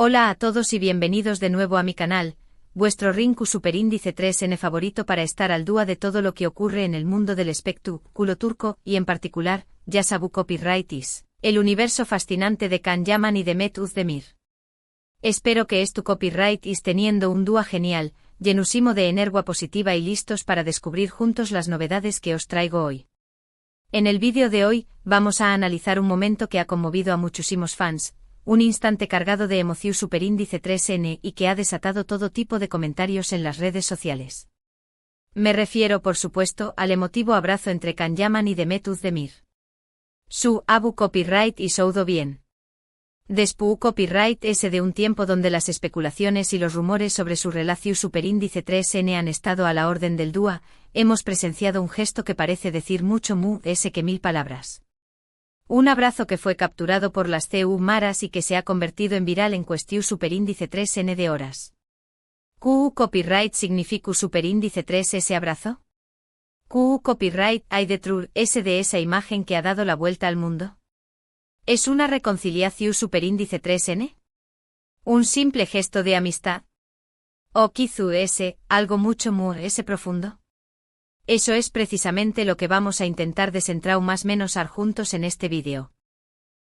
Hola a todos y bienvenidos de nuevo a mi canal, vuestro Rinku Superíndice 3N favorito para estar al día de todo lo que ocurre en el mundo del espectáculo turco y en particular, Yasabu Copyrights, el universo fascinante de Can Yaman y Demet Özdemir. Espero que tu copyright teniendo un dúo genial, llenusimo de energía positiva y listos para descubrir juntos las novedades que os traigo hoy. En el vídeo de hoy, vamos a analizar un momento que ha conmovido a muchísimos fans, un instante cargado de emoción superíndice 3N y que ha desatado todo tipo de comentarios en las redes sociales. Me refiero por supuesto al emotivo abrazo entre Can Yaman y Demet Özdemir. Su Abu Copyright y Soudo bien. Después Copyright de un tiempo donde las especulaciones y los rumores sobre su relación superíndice 3N han estado a la orden del dúo, hemos presenciado un gesto que parece decir mucho que mil palabras. Un abrazo que fue capturado por las CU maras y que se ha convertido en viral en cuestión superíndice 3N de horas. ¿Q copyright significa superíndice 3 ese abrazo? ¿Q copyright hay detrás de esa imagen que ha dado la vuelta al mundo? ¿Es una reconciliación superíndice 3N? ¿Un simple gesto de amistad? ¿O quizá algo mucho profundo? Eso es precisamente lo que vamos a intentar desentrar más menos juntos en este vídeo.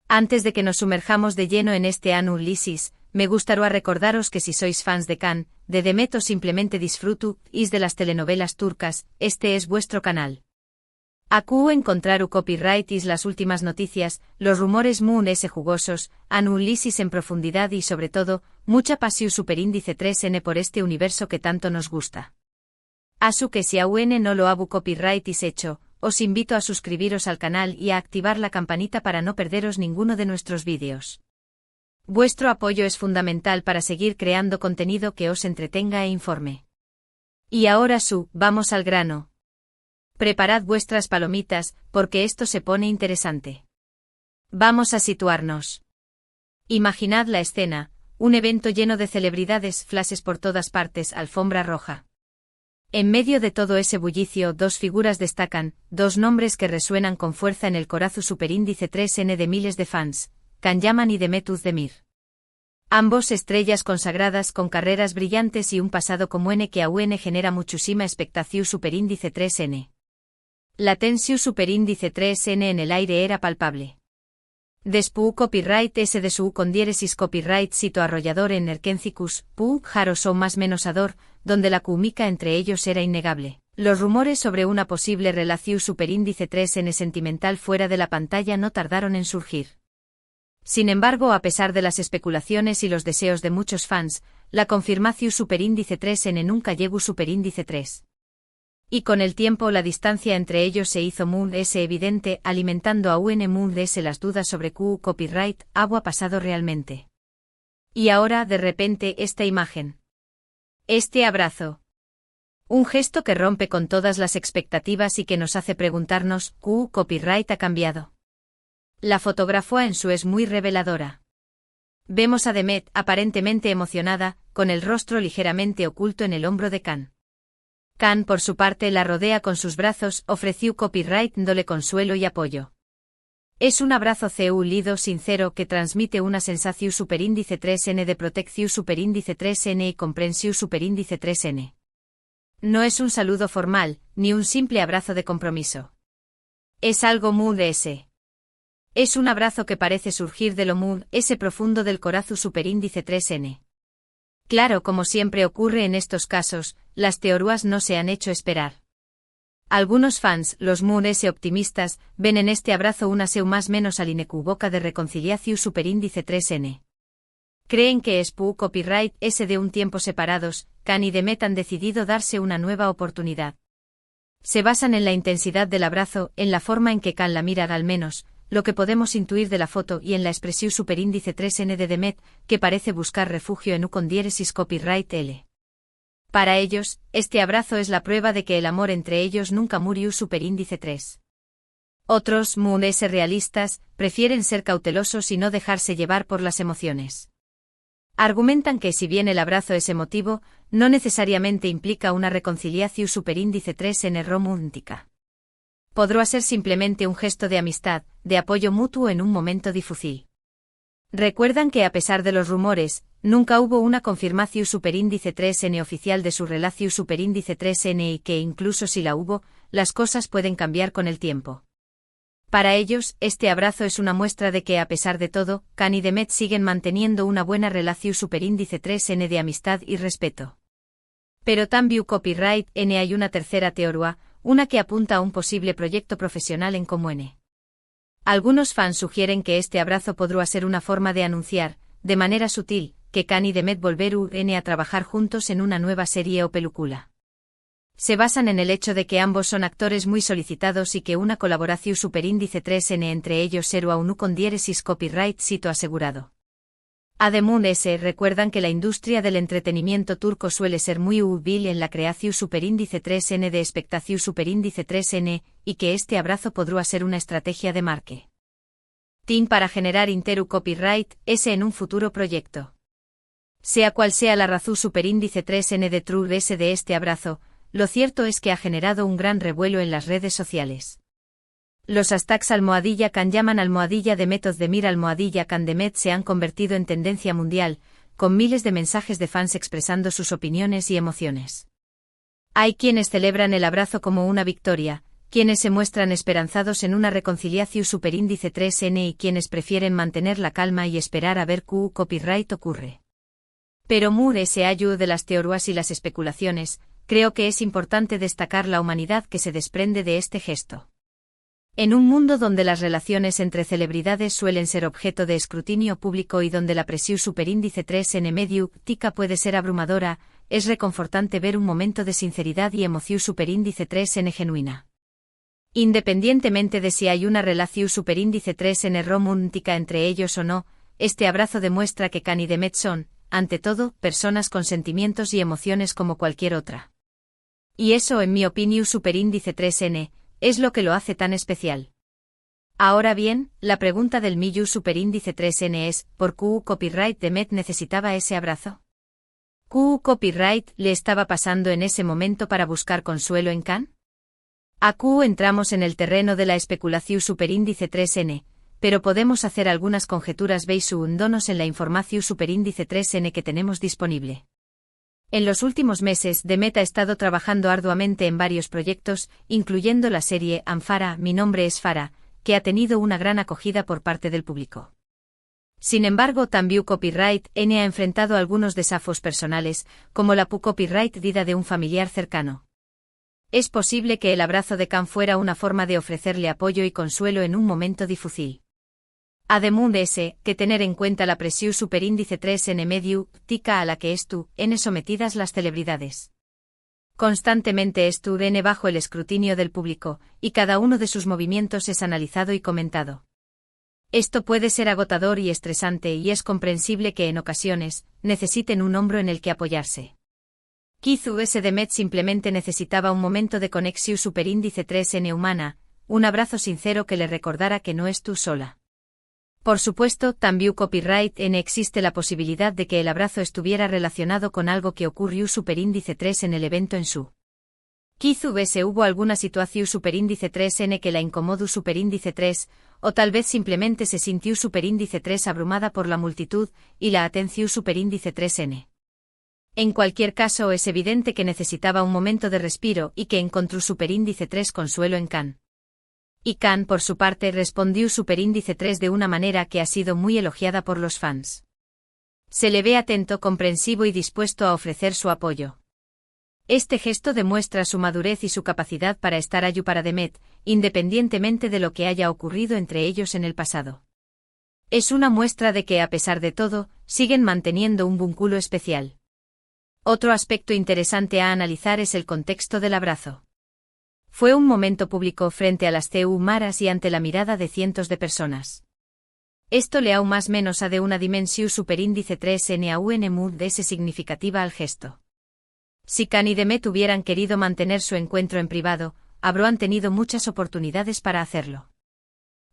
Antes de que nos sumerjamos de lleno en este análisis, me gustaría recordaros que si sois fans de Can, de Demet o simplemente disfrutáis de las telenovelas turcas, este es vuestro canal. Aquí encontrar copyright las últimas noticias, los rumores jugosos, análisis en profundidad y sobre todo, mucha pasión superíndice 3N por este universo que tanto nos gusta. Asu que si aún no lo habu copyright hecho, os invito a suscribiros al canal y a activar la campanita para no perderos ninguno de nuestros vídeos. Vuestro apoyo es fundamental para seguir creando contenido que os entretenga e informe. Y ahora vamos al grano. Preparad vuestras palomitas, porque esto se pone interesante. Vamos a situarnos. Imaginad la escena, un evento lleno de celebridades, flashes por todas partes, alfombra roja. En medio de todo ese bullicio, dos figuras destacan, dos nombres que resuenan con fuerza en el corazón superíndice 3N de miles de fans, Can Yaman y Demet Özdemir. Ambos estrellas consagradas con carreras brillantes y un pasado como que aún genera muchísima expectación superíndice 3N. La tensión superíndice 3N en el aire era palpable. Después copyright de su con diéresis copyright cito arrollador en Erkencicus, Jaro son más menos ador, donde la química entre ellos era innegable. Los rumores sobre una posible relación superíndice 3N sentimental fuera de la pantalla no tardaron en surgir. Sin embargo, a pesar de las especulaciones y los deseos de muchos fans, la confirmación superíndice 3N nunca llegó superíndice 3. Y con el tiempo la distancia entre ellos se hizo evidente, alimentando aún las dudas sobre Q copyright, ha pasado realmente. Y ahora de repente esta imagen. Este abrazo. Un gesto que rompe con todas las expectativas y que nos hace preguntarnos, ¿Q copyright ha cambiado? La fotografía en es muy reveladora. Vemos a Demet aparentemente emocionada, con el rostro ligeramente oculto en el hombro de Can. Can por su parte la rodea con sus brazos, ofreció copyright dándole consuelo y apoyo. Es un abrazo lido sincero que transmite una sensación superíndice 3N de protección superíndice 3N y comprensión superíndice 3N. No es un saludo formal, ni un simple abrazo de compromiso. Es algo Es un abrazo que parece surgir de lo profundo del corazón superíndice 3N. Claro, como siempre ocurre en estos casos, las teorías no se han hecho esperar. Algunos fans, los optimistas, ven en este abrazo una más menos alinecuboca de reconciliación superíndice 3N. Creen que es copyright de un tiempo separados, Can y Demet han decidido darse una nueva oportunidad. Se basan en la intensidad del abrazo, en la forma en que Can la mira al menos, lo que podemos intuir de la foto y en la expresión superíndice 3N de Demet, que parece buscar refugio en con diéresis copyright L. Para ellos, este abrazo es la prueba de que el amor entre ellos nunca murió superíndice 3. Otros, realistas, prefieren ser cautelosos y no dejarse llevar por las emociones. Argumentan que si bien el abrazo es emotivo, no necesariamente implica una reconciliación superíndice 3N romántica. Podrá ser simplemente un gesto de amistad, de apoyo mutuo en un momento difícil. Recuerdan que a pesar de los rumores, Nunca hubo una confirmación superíndice 3n oficial de su relación superíndice 3n y que incluso si la hubo, las cosas pueden cambiar con el tiempo. Para ellos, este abrazo es una muestra de que a pesar de todo, Khan y Demet siguen manteniendo una buena relación superíndice 3n de amistad y respeto. Pero también copyright n hay una tercera teoría, una que apunta a un posible proyecto profesional en común. Algunos fans sugieren que este abrazo podría ser una forma de anunciar, de manera sutil, que Khan y Demet volverán a trabajar juntos en una nueva serie o película. Se basan en el hecho de que ambos son actores muy solicitados y que una colaboración superíndice 3n entre ellos será aún con diéresis copyright sito asegurado. Además, recuerdan que la industria del entretenimiento turco suele ser muy útil en la creación superíndice 3n de expectación superíndice 3n, y que este abrazo podría ser una estrategia de marketing para generar interu copyright, en un futuro proyecto. Sea cual sea la razón superíndice 3n de True S de este abrazo, lo cierto es que ha generado un gran revuelo en las redes sociales. Los hashtags #Khan llaman #Demet Ozdemir #Khan Demet se han convertido en tendencia mundial, con miles de mensajes de fans expresando sus opiniones y emociones. Hay quienes celebran el abrazo como una victoria, quienes se muestran esperanzados en una reconciliación superíndice 3n y quienes prefieren mantener la calma y esperar a ver qué copyright ocurre. Pero se ayuda de las teorías y las especulaciones, creo que es importante destacar la humanidad que se desprende de este gesto. En un mundo donde las relaciones entre celebridades suelen ser objeto de escrutinio público y donde la presión superíndice 3n mediática puede ser abrumadora, es reconfortante ver un momento de sinceridad y emoción superíndice 3n genuina. Independientemente de si hay una relación superíndice 3n romántica entre ellos o no, este abrazo demuestra que Khan y Demet son, ante todo, personas con sentimientos y emociones como cualquier otra. Y eso, en mi opinión superíndice 3n, es lo que lo hace tan especial. Ahora bien, la pregunta del millón superíndice 3n es, ¿por qué copyright Demet necesitaba ese abrazo? ¿Qué copyright le estaba pasando en ese momento para buscar consuelo en Khan? Aquí entramos en el terreno de la especulación superíndice 3n, pero podemos hacer algunas conjeturas basándonos en la información superíndice 3n que tenemos disponible. En los últimos meses, Demet ha estado trabajando arduamente en varios proyectos, incluyendo la serie Farah, Mi nombre es Farah, que ha tenido una gran acogida por parte del público. Sin embargo, también Copyright N ha enfrentado algunos desafíos personales, como la copyright vida de un familiar cercano. Es posible que el abrazo de Khan fuera una forma de ofrecerle apoyo y consuelo en un momento difícil. Además de que tener en cuenta la presión superíndice 3n mediática a la que están sometidas las celebridades. Constantemente están bajo el escrutinio del público, y cada uno de sus movimientos es analizado y comentado. Esto puede ser agotador y estresante y es comprensible que en ocasiones necesiten un hombro en el que apoyarse. Quizás Demet simplemente necesitaba un momento de conexión superíndice 3n humana, un abrazo sincero que le recordara que no es tú sola. Por supuesto, también copyright N existe la posibilidad de que el abrazo estuviera relacionado con algo que ocurrió superíndice 3 en el evento en su. Quizás hubo alguna situación superíndice 3n que la incomodó superíndice 3, o tal vez simplemente se sintió superíndice 3 abrumada por la multitud y la atención superíndice 3n. En cualquier caso es evidente que necesitaba un momento de respiro y que encontró superíndice 3 consuelo en Khan. Y Khan por su parte respondió superíndice 3 de una manera que ha sido muy elogiada por los fans. Se le ve atento, comprensivo y dispuesto a ofrecer su apoyo. Este gesto demuestra su madurez y su capacidad para estar allí para Demet, independientemente de lo que haya ocurrido entre ellos en el pasado. Es una muestra de que a pesar de todo, siguen manteniendo un vínculo especial. Otro aspecto interesante a analizar es el contexto del abrazo. Fue un momento público frente a las cámaras y ante la mirada de cientos de personas. Esto le aún más menos a de una dimensión superíndice 3n a un mood ese significativa al gesto. Si Khan y Demet hubieran querido mantener su encuentro en privado, habrían tenido muchas oportunidades para hacerlo.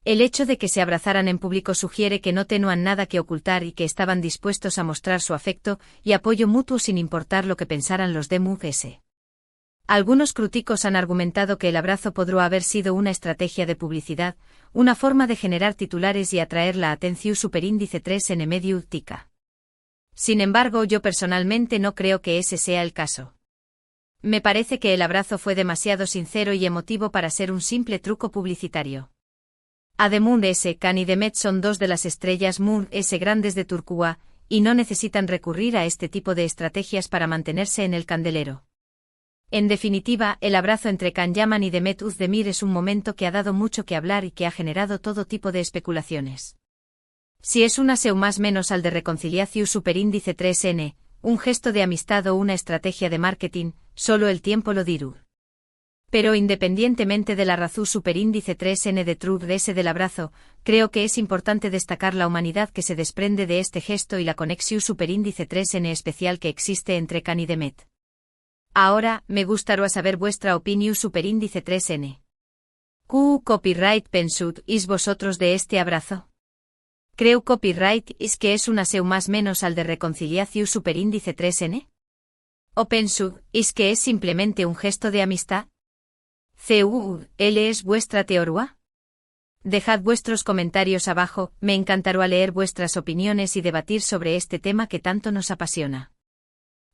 El hecho de que se abrazaran en público sugiere que no tenían nada que ocultar y que estaban dispuestos a mostrar su afecto y apoyo mutuo sin importar lo que pensaran los de MUS. Algunos críticos han argumentado que el abrazo podría haber sido una estrategia de publicidad, una forma de generar titulares y atraer la atención superíndice 3 en mediática. Sin embargo, yo personalmente no creo que ese sea el caso. Me parece que el abrazo fue demasiado sincero y emotivo para ser un simple truco publicitario. Ademun S. Can y Demet son dos de las estrellas Moon S grandes de Turquía, y no necesitan recurrir a este tipo de estrategias para mantenerse en el candelero. En definitiva, el abrazo entre Can Yaman y Demet Özdemir es un momento que ha dado mucho que hablar y que ha generado todo tipo de especulaciones. Si es una seu más menos al de reconciliación superíndice 3N, un gesto de amistad o una estrategia de marketing, solo el tiempo lo dirá. Pero independientemente de la razón superíndice 3N de Truth S del abrazo, creo que es importante destacar la humanidad que se desprende de este gesto y la conexión superíndice 3N especial que existe entre Can y Demet. Ahora, me gustaría saber vuestra opinión superíndice 3N. ¿Qué copyright pensud is vosotros de este abrazo? Creo copyright is que es una seu más menos al de reconciliación superíndice 3N? ¿O pensud is que es simplemente un gesto de amistad? ¿L es vuestra teoría? Dejad vuestros comentarios abajo, me encantará leer vuestras opiniones y debatir sobre este tema que tanto nos apasiona.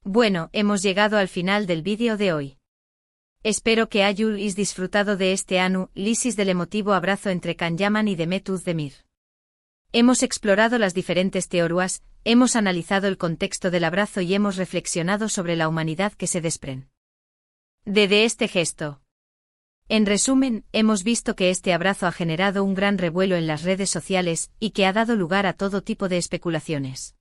Bueno, hemos llegado al final del vídeo de hoy. Espero que hayáis disfrutado de este análisis del emotivo abrazo entre Can Yaman y Demet Özdemir. Hemos explorado las diferentes teorías, hemos analizado el contexto del abrazo y hemos reflexionado sobre la humanidad que se desprende de este gesto. En resumen, hemos visto que este abrazo ha generado un gran revuelo en las redes sociales y que ha dado lugar a todo tipo de especulaciones.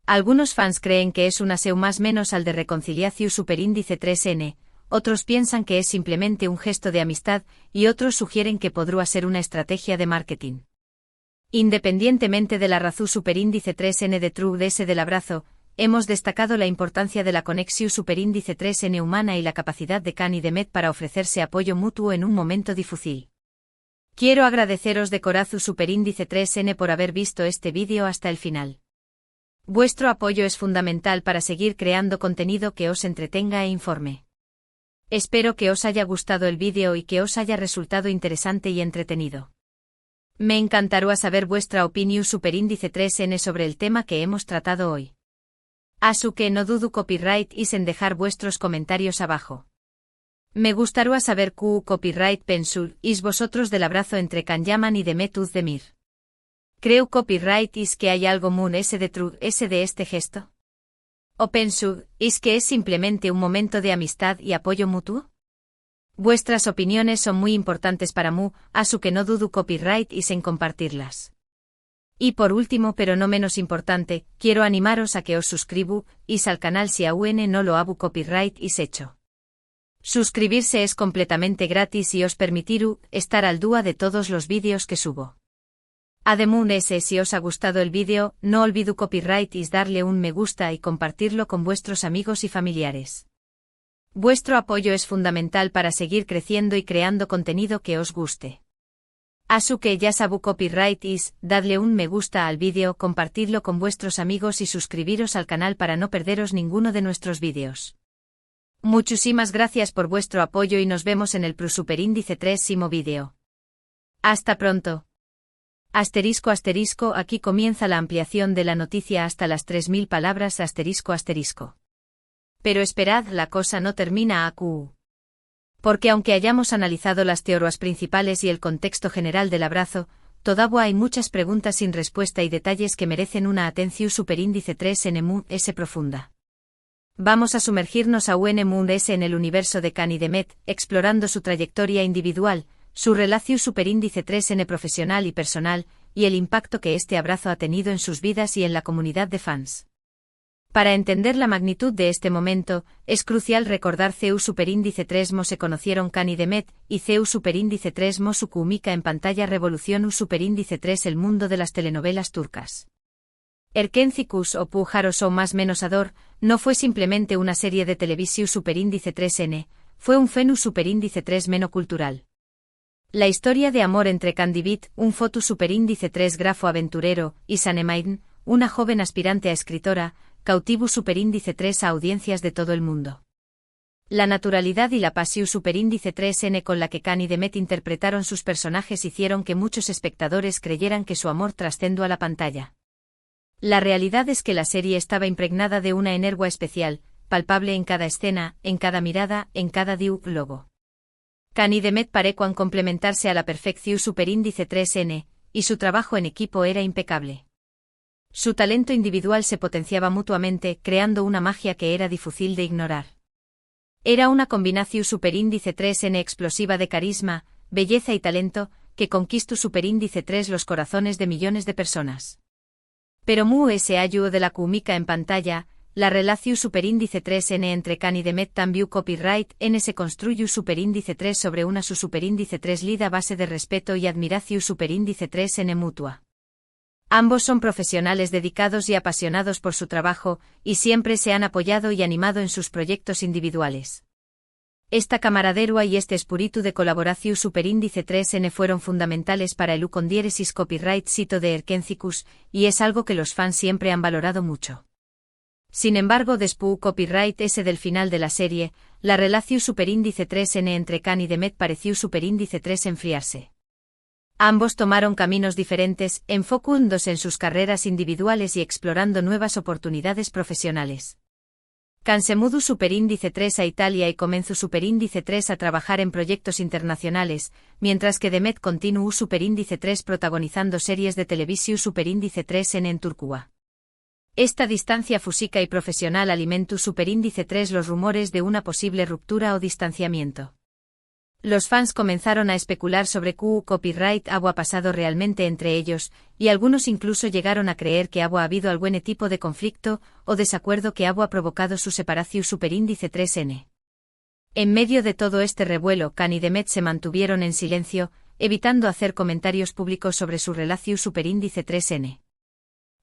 Algunos fans creen que es una seu más menos al de reconciliación superíndice 3N, otros piensan que es simplemente un gesto de amistad y otros sugieren que podría ser una estrategia de marketing. Independientemente de la razón superíndice 3N de Truth S del abrazo, hemos destacado la importancia de la conexión superíndice 3N humana y la capacidad de Can y Demet para ofrecerse apoyo mutuo en un momento difícil. Quiero agradeceros de corazón superíndice 3N por haber visto este vídeo hasta el final. Vuestro apoyo es fundamental para seguir creando contenido que os entretenga e informe. Espero que os haya gustado el vídeo y que os haya resultado interesante y entretenido. Me encantará saber vuestra opinión superíndice 3N sobre el tema que hemos tratado hoy. Así que no dudo copyright y en dejar vuestros comentarios abajo. Me gustaría saber qué copyright pensud is vosotros del abrazo entre Can Yaman y Demet Özdemir. Creo copyright is que hay algo Moon S de Truth S de este gesto. ¿O pensud is que es simplemente un momento de amistad y apoyo mutuo? Vuestras opiniones son muy importantes para mí, así que no dudo copyright is en compartirlas. Y por último pero no menos importante, quiero animaros a que os suscribáis al canal si aún no lo habu copyright is hecho. Suscribirse es completamente gratis y os permitirá estar al día de todos los vídeos que subo. Además, si os ha gustado el vídeo, no olvido copyright is darle un me gusta y compartirlo con vuestros amigos y familiares. Vuestro apoyo es fundamental para seguir creciendo y creando contenido que os guste. Así que ya sabu copyright is, dadle un me gusta al vídeo, compartidlo con vuestros amigos y suscribiros al canal para no perderos ninguno de nuestros vídeos. Muchísimas gracias por vuestro apoyo y nos vemos en el superíndice 3º vídeo. Hasta pronto. Asterisco asterisco, aquí comienza la ampliación de la noticia hasta las 3000 palabras asterisco asterisco. Pero esperad, la cosa no termina aquí. Porque aunque hayamos analizado las teorías principales y el contexto general del abrazo, todavía hay muchas preguntas sin respuesta y detalles que merecen una atención superíndice 3N Moon S profunda. Vamos a sumergirnos a UN Moon S en el universo de Can y Demet, explorando su trayectoria individual, su relación superíndice 3N profesional y personal, y el impacto que este abrazo ha tenido en sus vidas y en la comunidad de fans. Para entender la magnitud de este momento, es crucial recordar CEU superíndice 3 Mo se conocieron Can y Demet, y CEU superíndice 3 Mo su Kumika en pantalla Revolución U superíndice 3 el mundo de las telenovelas turcas. Erkencikus o Pujaros o más menos Ador, no fue simplemente una serie de televisión superíndice 3N, fue un fenu superíndice 3 menocultural. La historia de amor entre Candivit, un fotu superíndice 3 grafo aventurero, y Sanemaiden, una joven aspirante a escritora, cautivo superíndice 3 a audiencias de todo el mundo. La naturalidad y la pasión superíndice 3N con la que Can y Demet interpretaron sus personajes hicieron que muchos espectadores creyeran que su amor trascendió a la pantalla. La realidad es que la serie estaba impregnada de una energía especial, palpable en cada escena, en cada mirada, en cada diálogo. Khan y Demet parecían complementarse a la perfección superíndice 3N, y su trabajo en equipo era impecable. Su talento individual se potenciaba mutuamente, creando una magia que era difícil de ignorar. Era una combinación superíndice 3N explosiva de carisma, belleza y talento, que conquistó superíndice 3 los corazones de millones de personas. Pero ese ayudo de la química en pantalla, la relación superíndice 3N entre Khan y Demet también copyright N se construyó superíndice 3 sobre una su superíndice 3 lida base de respeto y admiración superíndice 3N mutua. Ambos son profesionales dedicados y apasionados por su trabajo, y siempre se han apoyado y animado en sus proyectos individuales. Esta camaradería y este espíritu de colaboración superíndice 3N fueron fundamentales para el ucondiéresis copyright sito de Erkencicus, y es algo que los fans siempre han valorado mucho. Sin embargo, después copyright S del final de la serie, la relación superíndice 3N entre Khan y Demet pareció superíndice 3 enfriarse. Ambos tomaron caminos diferentes, enfocándose en sus carreras individuales y explorando nuevas oportunidades profesionales. Khan se mudó superíndice 3 a Italia y comenzó superíndice 3 a trabajar en proyectos internacionales, mientras que Demet continuó superíndice 3 protagonizando series de televisión superíndice 3 en Turquía. Esta distancia física y profesional alimentó superíndice 3 los rumores de una posible ruptura o distanciamiento. Los fans comenzaron a especular sobre qué copyright había pasado realmente entre ellos, y algunos incluso llegaron a creer que había habido algún tipo de conflicto o desacuerdo que había provocado su separación superíndice 3N. En medio de todo este revuelo, Khan y Demet se mantuvieron en silencio, evitando hacer comentarios públicos sobre su relación superíndice 3N.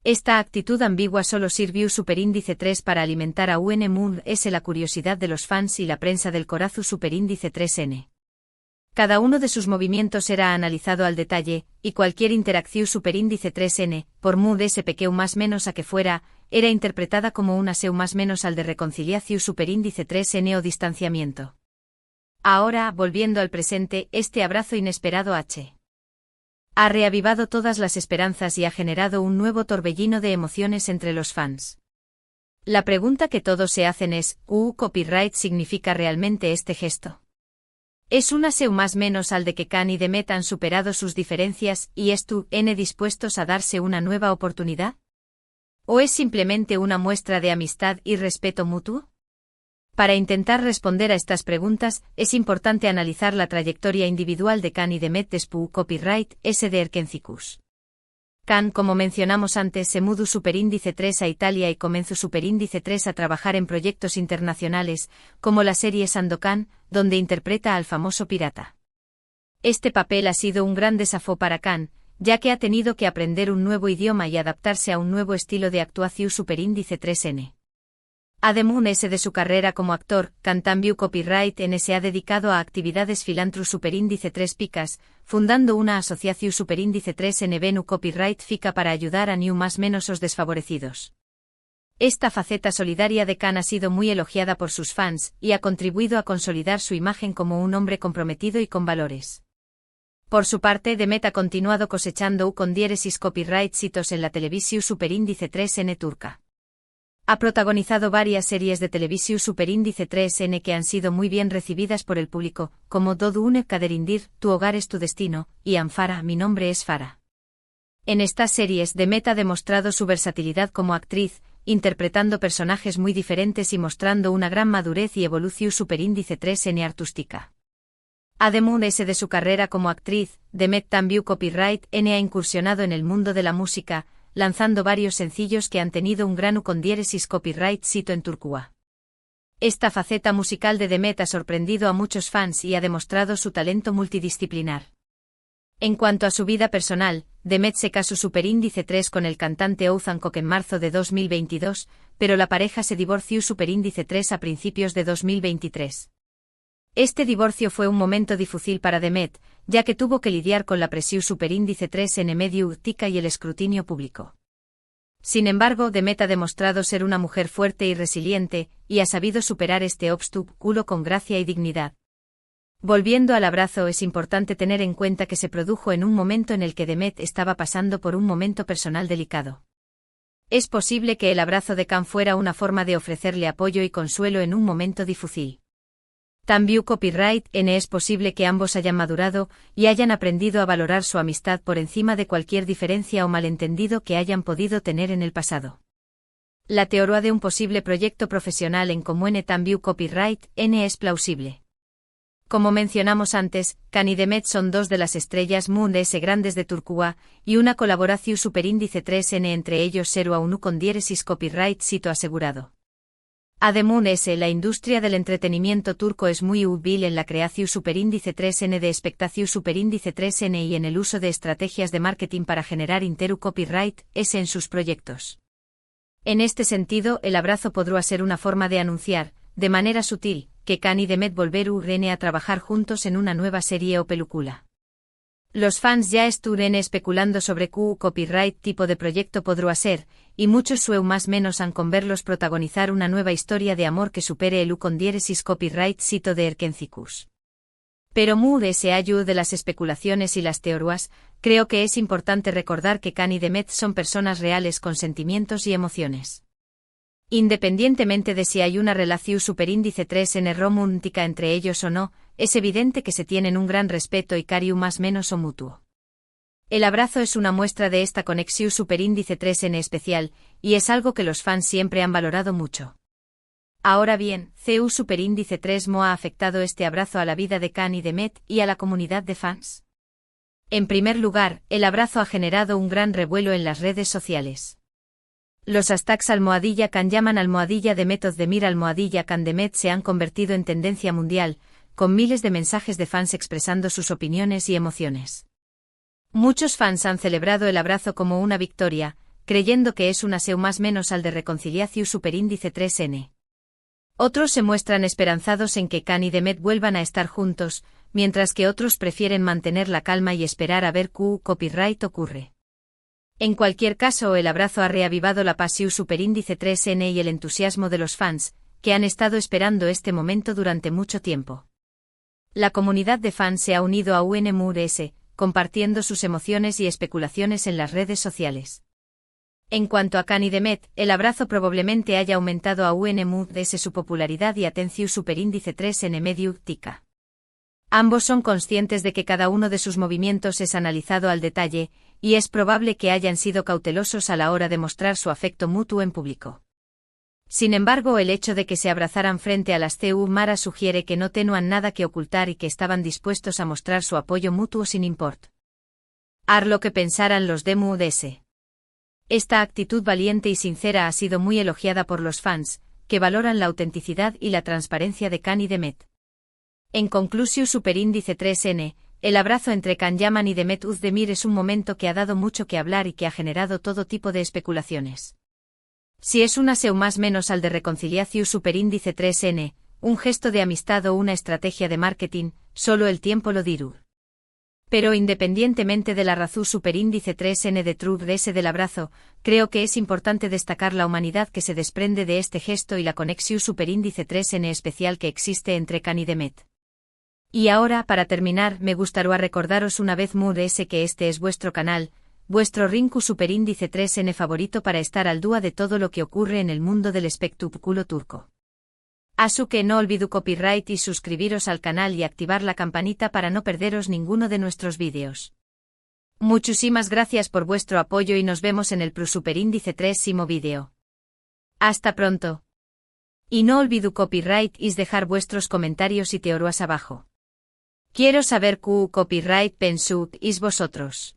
Esta actitud ambigua solo sirvió superíndice 3 para alimentar a UN S la curiosidad de los fans y la prensa del corazón superíndice 3N. Cada uno de sus movimientos era analizado al detalle, y cualquier interacción superíndice 3N, por S pequeño más menos a que fuera, era interpretada como una seu más menos al de reconciliación superíndice 3N o distanciamiento. Ahora, volviendo al presente, este abrazo inesperado ha reavivado todas las esperanzas y ha generado un nuevo torbellino de emociones entre los fans. La pregunta que todos se hacen es, ¿copyright significa realmente este gesto? ¿Es una seu más menos al de que Khan y Demet han superado sus diferencias y dispuestos a darse una nueva oportunidad? ¿O es simplemente una muestra de amistad y respeto mutuo? Para intentar responder a estas preguntas, es importante analizar la trayectoria individual de Khan y Demet después copyright S de Erkencicus. Khan, como mencionamos antes, se mudó superíndice 3 a Italia y comenzó superíndice 3 a trabajar en proyectos internacionales, como la serie Sandokan, donde interpreta al famoso pirata. Este papel ha sido un gran desafío para Khan, ya que ha tenido que aprender un nuevo idioma y adaptarse a un nuevo estilo de actuación superíndice 3N. Además de su carrera como actor, Khan también copyright N se ha dedicado a actividades filantro superíndice 3 picas, fundando una asociación superíndice 3 N Venu copyright fica para ayudar a más menos os desfavorecidos. Esta faceta solidaria de Khan ha sido muy elogiada por sus fans, y ha contribuido a consolidar su imagen como un hombre comprometido y con valores. Por su parte, Demet ha continuado cosechando con diéresis copyright hitos en la televisión superíndice 3N turca. Ha protagonizado varias series de televisión superíndice 3N que han sido muy bien recibidas por el público, como Dodune Kaderindir, Tu hogar es tu destino, y Anfara, mi nombre es Farah. En estas series, Demet ha demostrado su versatilidad como actriz, interpretando personajes muy diferentes y mostrando una gran madurez y evolución superíndice 3N artística. Además de su carrera como actriz, Demet también copyright N ha incursionado en el mundo de la música, lanzando varios sencillos que han tenido un gran ucondiéresis copyright sito en Turquía. Esta faceta musical de Demet ha sorprendido a muchos fans y ha demostrado su talento multidisciplinar. En cuanto a su vida personal, Demet se casó superíndice 3 con el cantante Oğuzhan Koç en marzo de 2022, pero la pareja se divorció superíndice 3 a principios de 2023. Este divorcio fue un momento difícil para Demet, ya que tuvo que lidiar con la presión superíndice 3 en medio urtica y el escrutinio público. Sin embargo, Demet ha demostrado ser una mujer fuerte y resiliente, y ha sabido superar este obstáculo con gracia y dignidad. Volviendo al abrazo, es importante tener en cuenta que se produjo en un momento en el que Demet estaba pasando por un momento personal delicado. Es posible que el abrazo de Khan fuera una forma de ofrecerle apoyo y consuelo en un momento difícil. También Copyright N es posible que ambos hayan madurado y hayan aprendido a valorar su amistad por encima de cualquier diferencia o malentendido que hayan podido tener en el pasado. La teoría de un posible proyecto profesional en común también Copyright N es plausible. Como mencionamos antes, Khan y Demet son dos de las estrellas Moon S grandes de Turquía, y una colaboración superíndice 3N entre ellos seru a unu con diéresis copyright sito asegurado. Ademún S. La industria del entretenimiento turco es muy útil en la creación superíndice 3N de expectación superíndice 3N y en el uso de estrategias de marketing para generar interu copyright S en sus proyectos. En este sentido, el abrazo podrá ser una forma de anunciar, de manera sutil, que Khan y Demet volverán a trabajar juntos en una nueva serie o película. Los fans ya estuvieron especulando sobre qué copyright tipo de proyecto podrá ser, y muchos sueu más menos han con verlos protagonizar una nueva historia de amor que supere el con diéresis copyright sito de Erkencicus. Pero muy allá de las especulaciones y las teorías, creo que es importante recordar que Khan y Demet son personas reales con sentimientos y emociones. Independientemente de si hay una relación superíndice 3N romántica entre ellos o no, es evidente que se tienen un gran respeto y cariño más menos o mutuo. El abrazo es una muestra de esta conexión superíndice 3N especial, y es algo que los fans siempre han valorado mucho. Ahora bien, CU superíndice 3 mo ha afectado este abrazo a la vida de Khan y Demet y a la comunidad de fans. En primer lugar, el abrazo ha generado un gran revuelo en las redes sociales. Los hashtags #Khan llaman #Demet Ozdemir #Khan Demet se han convertido en tendencia mundial, con miles de mensajes de fans expresando sus opiniones y emociones. Muchos fans han celebrado el abrazo como una victoria, creyendo que es una seu más menos al de reconciliación superíndice 3N. Otros se muestran esperanzados en que Khan y Demet vuelvan a estar juntos, mientras que otros prefieren mantener la calma y esperar a ver qué copyright ocurre. En cualquier caso, el abrazo ha reavivado la pasión superíndice 3N y el entusiasmo de los fans, que han estado esperando este momento durante mucho tiempo. La comunidad de fans se ha unido a UNMURS, compartiendo sus emociones y especulaciones en las redes sociales. En cuanto a Khan y Demet, el abrazo probablemente haya aumentado a UNMURS su popularidad y atención superíndice 3N medio tica. Ambos son conscientes de que cada uno de sus movimientos es analizado al detalle, y es probable que hayan sido cautelosos a la hora de mostrar su afecto mutuo en público. Sin embargo, el hecho de que se abrazaran frente a las CU Mara sugiere que no tenían nada que ocultar y que estaban dispuestos a mostrar su apoyo mutuo sin import. Ar lo que pensaran los de MUDS. Esta actitud valiente y sincera ha sido muy elogiada por los fans, que valoran la autenticidad y la transparencia de Khan y Demet. En conclusión superíndice 3N, el abrazo entre Khan Yaman y Demet Özdemir es un momento que ha dado mucho que hablar y que ha generado todo tipo de especulaciones. Si es una seu más menos al de reconciliación superíndice 3N, un gesto de amistad o una estrategia de marketing, solo el tiempo lo dirá. Pero independientemente de la razón superíndice 3N de True S del abrazo, creo que es importante destacar la humanidad que se desprende de este gesto y la conexión superíndice 3N especial que existe entre Khan y Demet. Y ahora, para terminar, me gustaría recordaros una vez más que este es vuestro canal, vuestro Rinku superíndice 3N favorito para estar al día de todo lo que ocurre en el mundo del espectáculo turco. Así que no olvidéis copyright y suscribiros al canal y activar la campanita para no perderos ninguno de nuestros vídeos. Muchísimas gracias por vuestro apoyo y nos vemos en el superíndice 3º vídeo. Hasta pronto. Y no olvidéis copyright y dejar vuestros comentarios y teorías abajo. Quiero saber qué copyright pensáis vosotros.